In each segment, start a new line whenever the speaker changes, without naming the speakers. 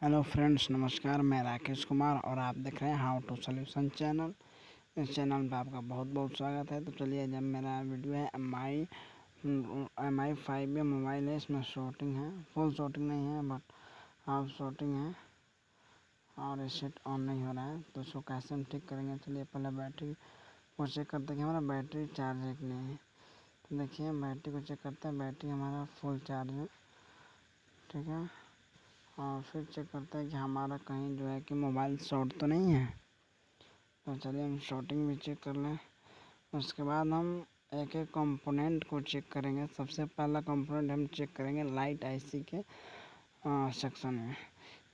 Hello friends, नमस्कार। मैं राकेश कुमार और आप देख रहे हैं हाउ टू सॉल्यूशन चैनल। इस चैनल पे आपका बहुत बहुत स्वागत है। तो चलिए, जब मेरा वीडियो है एम आई 5 मोबाइल है, इसमें शॉटिंग है, फुल शॉटिंग नहीं है बट हाफ शॉटिंग है और ये सेट ऑन नहीं हो रहा है। तो इसको कैसे हम ठीक करेंगे, चलिए पहले बैटरी को चेक करते हैं कि हमारा बैटरी चार्ज है कि नहीं है। तो देखिए, बैटरी को चेक करते हैं, बैटरी हमारा फुल चार्ज है, ठीक है। और फिर चेक करते हैं कि हमारा कहीं जो है कि मोबाइल शॉर्ट तो नहीं है। तो चलिए हम शॉर्टिंग भी चेक कर लें। उसके बाद हम एक एक कंपोनेंट को चेक करेंगे। सबसे पहला कंपोनेंट हम चेक करेंगे लाइट आईसी के सेक्शन में।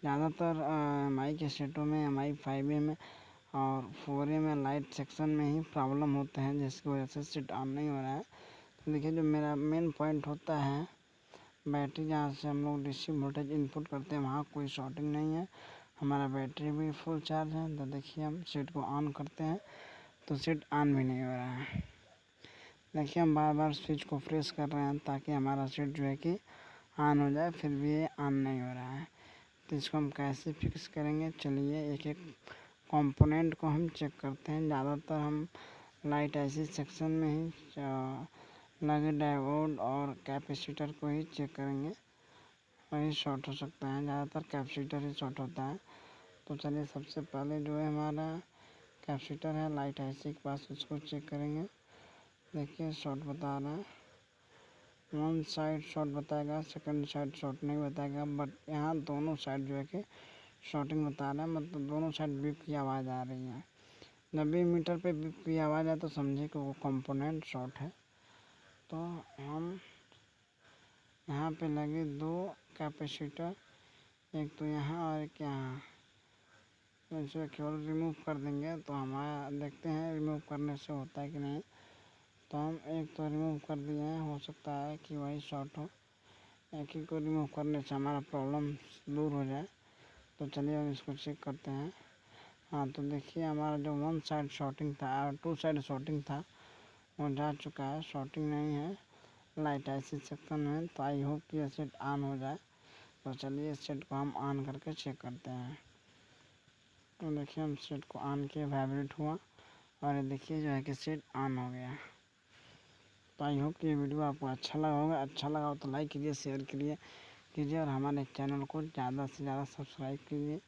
ज़्यादातर एमआई के सेटों में, एमआई 5A में और 4A में लाइट सेक्शन में ही प्रॉब्लम होते हैं, जिसकी वजह से सेट ऑन नहीं हो रहा है। तो देखिए, जो मेरा मेन पॉइंट होता है, बैटरी जहाँ से हम लोग डीसी वोल्टेज इनपुट करते हैं वहाँ कोई शॉर्टिंग नहीं है, हमारा बैटरी भी फुल चार्ज है। तो देखिए, हम सेट को ऑन करते हैं तो सेट ऑन भी नहीं हो रहा है। देखिए, हम बार बार स्विच को प्रेस कर रहे हैं ताकि हमारा सेट जो है कि ऑन हो जाए, फिर भी ये ऑन नहीं हो रहा है। तो इसको हम कैसे फिक्स करेंगे, चलिए एक एक कंपोनेंट को हम चेक करते हैं। ज़्यादातर हम लाइट आईसी सेक्शन में ही लगे डायोड और कैपेसिटर को ही चेक करेंगे, वही शॉर्ट हो सकता है। ज़्यादातर कैपेसिटर ही शॉर्ट होता है। तो चलिए, सबसे पहले जो है हमारा कैपेसिटर है लाइट आईसी के पास, उसको चेक करेंगे। देखिए, शॉर्ट बता रहा है, वन साइड शॉर्ट बताएगा, सेकंड साइड शॉर्ट नहीं बताएगा, बट यहाँ दोनों साइड जो है कि शॉर्टिंग बता रहा है। मतलब दोनों साइड बीप की आवाज़ आ रही है। जब भी मीटर पे बीप की आवाज़ आए तो समझिए कि वो कंपोनेंट शॉर्ट है। तो हम यहाँ पे लगे दो कैपेसिटर, एक तो यहाँ और एक यहाँ, तो इसे केवल रिमूव कर देंगे। तो हमारा देखते हैं रिमूव करने से होता है कि नहीं। तो हम एक तो रिमूव कर दिए हैं, हो सकता है कि वही शॉर्ट हो। एक ही को रिमूव करने से हमारा प्रॉब्लम दूर हो जाए। तो चलिए हम इसको चेक करते हैं। हाँ, तो देखिए, हमारा जो वन साइड शॉर्टिंग था और टू साइड शॉर्टिंग था वो जा चुका है, शॉर्टिंग नहीं है लाइट आईसी सेक्शन में। तो आई होप कि ये सेट ऑन हो जाए। तो चलिए इस सेट को हम ऑन करके चेक करते हैं। तो देखिए, हम सेट को ऑन किए, वाइब्रेट हुआ और ये देखिए जो है कि सेट ऑन हो गया। तो आई होप कि ये वीडियो आपको अच्छा लगा होगा। अच्छा लगा हो तो लाइक कीजिए, शेयर कीजिए और हमारे चैनल को ज़्यादा से ज़्यादा सब्सक्राइब कीजिए।